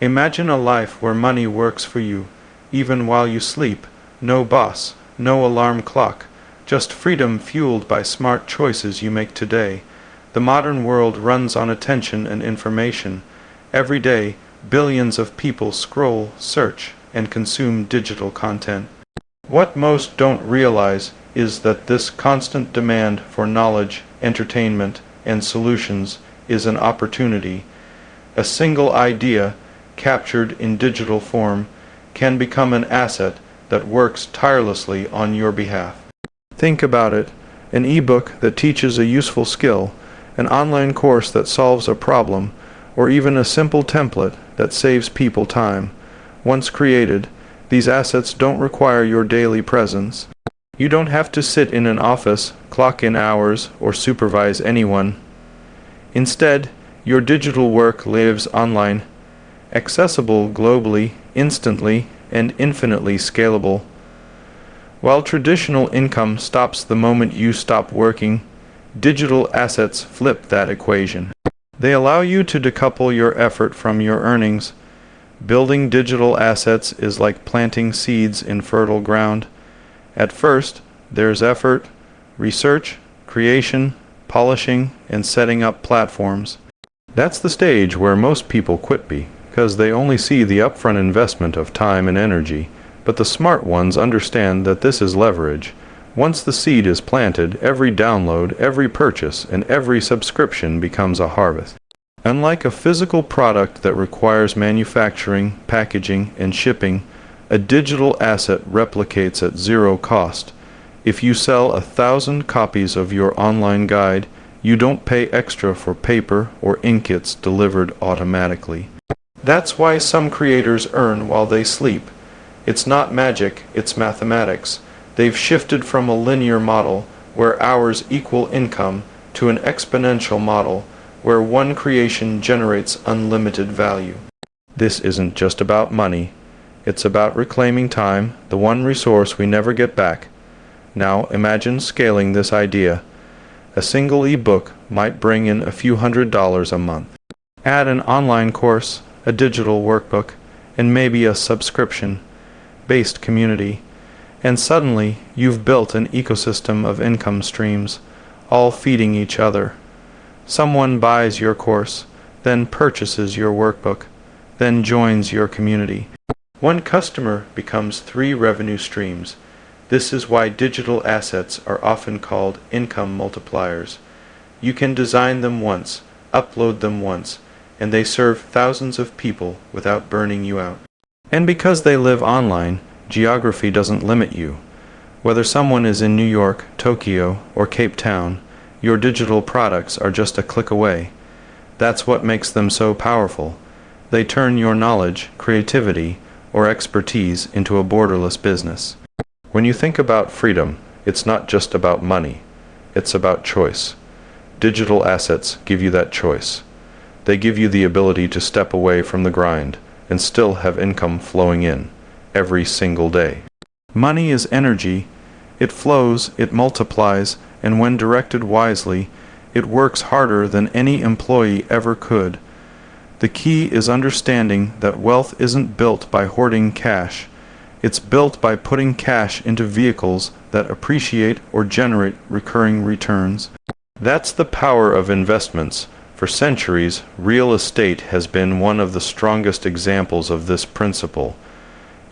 Imagine a life where money works for you, even while you sleep. No boss, no alarm clock, just freedom fueled by smart choices you make today. The modern world runs on attention and information. Every day, billions of people scroll, search, and consume digital content. What most don't realize is that this constant demand for knowledge, entertainment, and solutions is an opportunity. A single idea, captured in digital form, can become an asset that works tirelessly on your behalf. Think about it: an ebook that teaches a useful skill, an online course that solves a problem, or even a simple template that saves people time. Once created, these assets don't require your daily presence. You don't have to sit in an office, clock in hours, or supervise anyone. Instead, your digital work lives online, accessible globally, instantly, and infinitely scalable. While traditional income stops the moment you stop working, digital assets flip that equation. They allow you to decouple your effort from your earnings. Building digital assets is like planting seeds in fertile ground. At first, there's effort, research, creation, polishing, and setting up platforms. That's the stage where most people quit because they only see the upfront investment of time and energy. But the smart ones understand that this is leverage. Once the seed is planted, every download, every purchase, and every subscription becomes a harvest. Unlike a physical product that requires manufacturing, packaging, and shipping, a digital asset replicates at zero cost. If you sell 1,000 copies of your online guide, you don't pay extra for paper or inkets delivered automatically. That's why some creators earn while they sleep. It's not magic, it's mathematics. They've shifted from a linear model, where hours equal income, to an exponential model, where one creation generates unlimited value. This isn't just about money. It's about reclaiming time, the one resource we never get back. Now imagine scaling this idea. A single ebook might bring in a few $100s a month. Add an online course, a digital workbook, and maybe a subscription-based community, and suddenly you've built an ecosystem of income streams, all feeding each other. Someone buys your course, then purchases your workbook, then joins your community. One customer becomes 3 revenue streams. This is why digital assets are often called income multipliers. You can design them once, upload them once, and they serve thousands of people without burning you out. And because they live online, geography doesn't limit you. Whether someone is in New York, Tokyo, or Cape Town, your digital products are just a click away. That's what makes them so powerful. They turn your knowledge, creativity, or expertise into a borderless business. When you think about freedom, it's not just about money. It's about choice. Digital assets give you that choice. They give you the ability to step away from the grind and still have income flowing in every single day. Money is energy. It flows, it multiplies, and when directed wisely, it works harder than any employee ever could. The key is understanding that wealth isn't built by hoarding cash. It's built by putting cash into vehicles that appreciate or generate recurring returns. That's the power of investments. For centuries, real estate has been one of the strongest examples of this principle.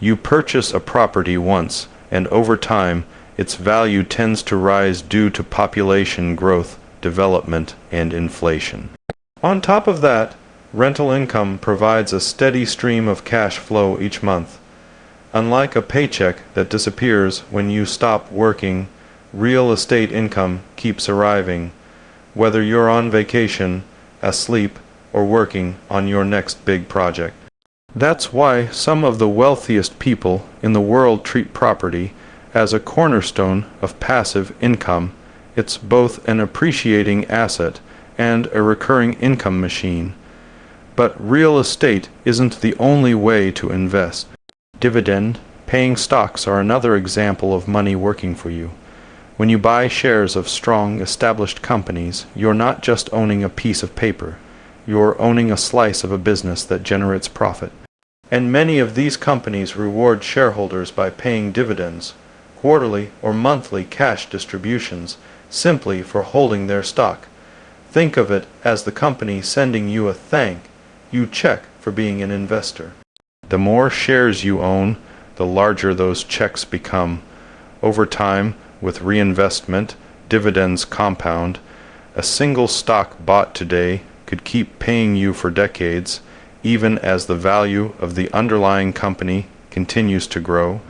You purchase a property once, and over time, its value tends to rise due to population growth, development, and inflation. On top of that, rental income provides a steady stream of cash flow each month. Unlike a paycheck that disappears when you stop working, real estate income keeps arriving, whether you're on vacation, asleep, or working on your next big project. That's why some of the wealthiest people in the world treat property as a cornerstone of passive income. It's both an appreciating asset and a recurring income machine. But real estate isn't the only way to invest. Dividend-paying stocks are another example of money working for you. When you buy shares of strong, established companies, you're not just owning a piece of paper. you're owning a slice of a business that generates profit. And many of these companies reward shareholders by paying dividends, quarterly or monthly cash distributions, simply for holding their stock. Think of it as the company sending you a thank you check for being an investor. The more shares you own, the larger those checks become. Over time, with reinvestment, dividends compound. A single stock bought today could keep paying you for decades, even as the value of the underlying company continues to grow.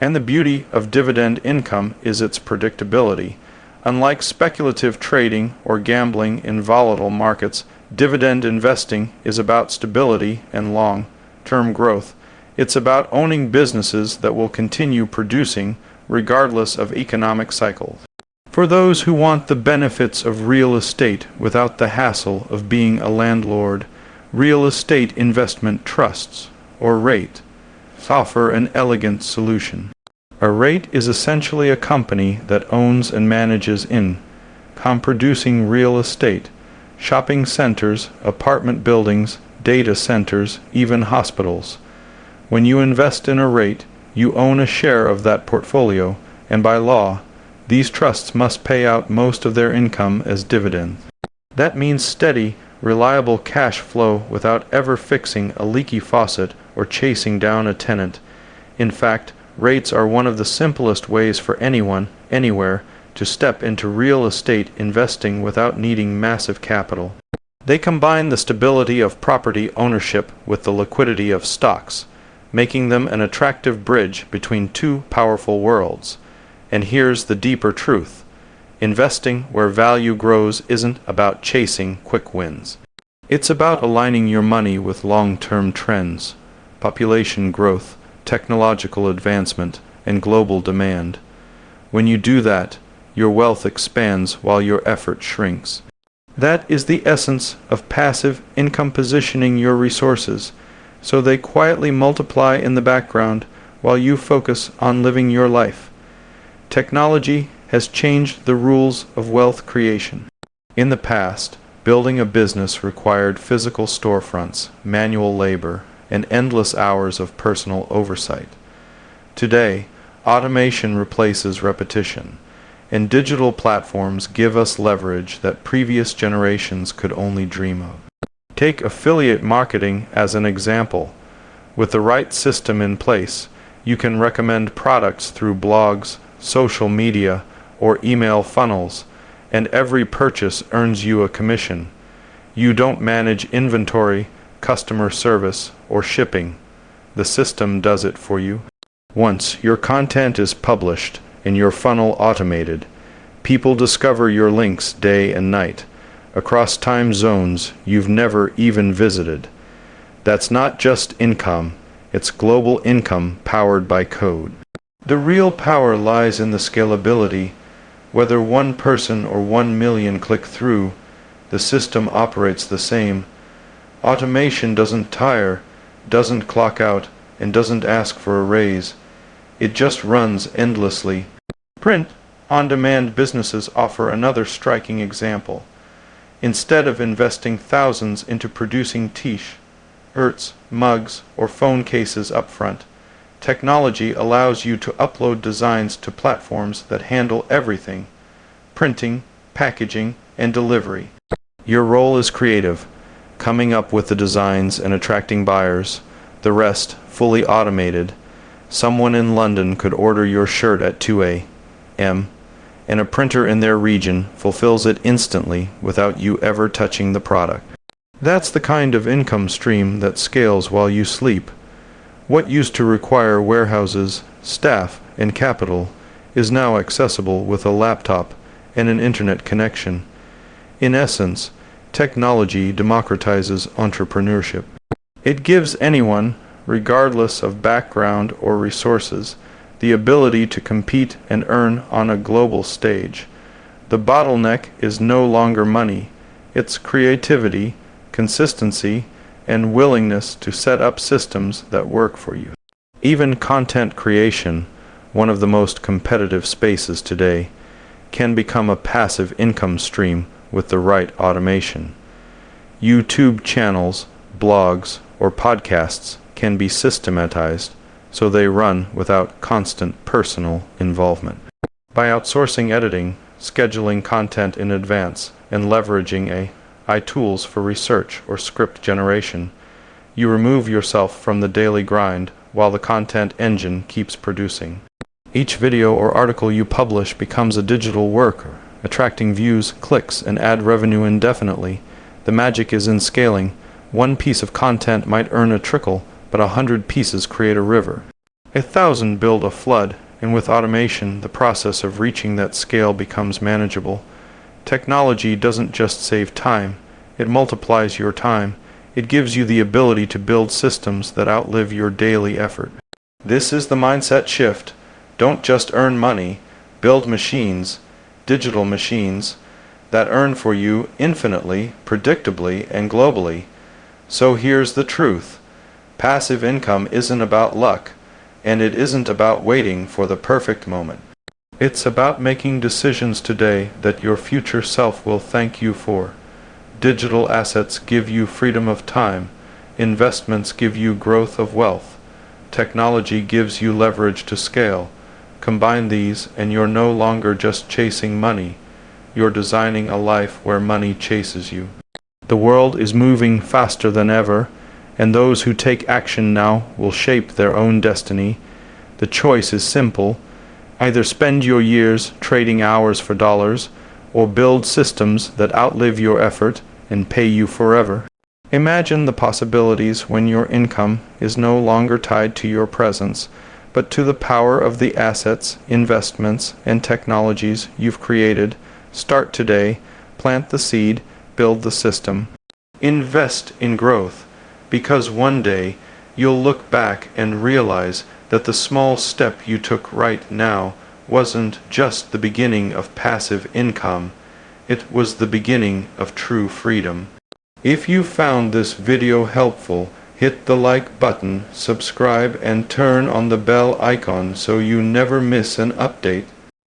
And the beauty of dividend income is its predictability. Unlike speculative trading or gambling in volatile markets, dividend investing is about stability and long-term growth. It's about owning businesses that will continue producing regardless of economic cycles. For those who want the benefits of real estate without the hassle of being a landlord, real estate investment trusts, or REITs, offer an elegant solution. A REIT is essentially a company that owns and manages income-producing real estate, shopping centers, apartment buildings, data centers, even hospitals. When you invest in a REIT, you own a share of that portfolio, and by law, these trusts must pay out most of their income as dividends. That means steady, reliable cash flow without ever fixing a leaky faucet or chasing down a tenant. In fact, REITs are one of the simplest ways for anyone, anywhere, to step into real estate investing without needing massive capital. They combine the stability of property ownership with the liquidity of stocks, making them an attractive bridge between two powerful worlds. And here's the deeper truth. Investing where value grows isn't about chasing quick wins. It's about aligning your money with long-term trends, population growth, technological advancement, and global demand. When you do that, your wealth expands while your effort shrinks. That is the essence of passive income, positioning your resources so they quietly multiply in the background while you focus on living your life. Technology has changed the rules of wealth creation. In the past, building a business required physical storefronts, manual labor, and endless hours of personal oversight. Today, automation replaces repetition, and digital platforms give us leverage that previous generations could only dream of. Take affiliate marketing as an example. With the right system in place, you can recommend products through blogs, social media, or email funnels, and every purchase earns you a commission. You don't manage inventory, customer service, or shipping. The system does it for you. Once your content is published and your funnel automated, people discover your links day and night, across time zones you've never even visited. That's not just income, it's global income powered by code. The real power lies in the scalability. Whether one person or 1 million click through, the system operates the same. Automation doesn't tire, doesn't clock out, and doesn't ask for a raise. It just runs endlessly. Print-on-demand businesses offer another striking example. Instead of investing thousands into producing t-shirts, mugs, or phone cases upfront, technology allows you to upload designs to platforms that handle everything: printing, packaging, and delivery. Your role is creative, coming up with the designs and attracting buyers, the rest fully automated. Someone in London could order your shirt at 2 a.m., and a printer in their region fulfills it instantly without you ever touching the product. That's the kind of income stream that scales while you sleep. What used to require warehouses, staff, and capital is now accessible with a laptop and an internet connection. In essence, technology democratizes entrepreneurship. It gives anyone, regardless of background or resources, the ability to compete and earn on a global stage. The bottleneck is no longer money, it's creativity, consistency, and willingness to set up systems that work for you. Even content creation, one of the most competitive spaces today, can become a passive income stream with the right automation. YouTube channels, blogs, or podcasts can be systematized so they run without constant personal involvement. By outsourcing editing, scheduling content in advance, and leveraging AI tools for research or script generation, you remove yourself from the daily grind while the content engine keeps producing. Each video or article you publish becomes a digital work, attracting views, clicks, and ad revenue indefinitely. The magic is in scaling. One piece of content might earn a trickle, but 100 pieces create a river. 1,000 build a flood, and with automation, the process of reaching that scale becomes manageable. Technology doesn't just save time, it multiplies your time. It gives you the ability to build systems that outlive your daily effort. This is the mindset shift. Don't just earn money, build machines, digital machines, that earn for you infinitely, predictably, and globally. So here's the truth. Passive income isn't about luck, and it isn't about waiting for the perfect moment. It's about making decisions today that your future self will thank you for. Digital assets give you freedom of time. Investments give you growth of wealth. Technology gives you leverage to scale. Combine these and you're no longer just chasing money. You're designing a life where money chases you. The world is moving faster than ever, and those who take action now will shape their own destiny. The choice is simple. Either spend your years trading hours for dollars, or build systems that outlive your effort and pay you forever. Imagine the possibilities when your income is no longer tied to your presence, but to the power of the assets, investments, and technologies you've created. Start today, plant the seed, build the system. Invest in growth, because one day you'll look back and realize that the small step you took right now wasn't just the beginning of passive income, it was the beginning of true freedom. If you found this video helpful, hit the like button, subscribe, and turn on the bell icon so you never miss an update.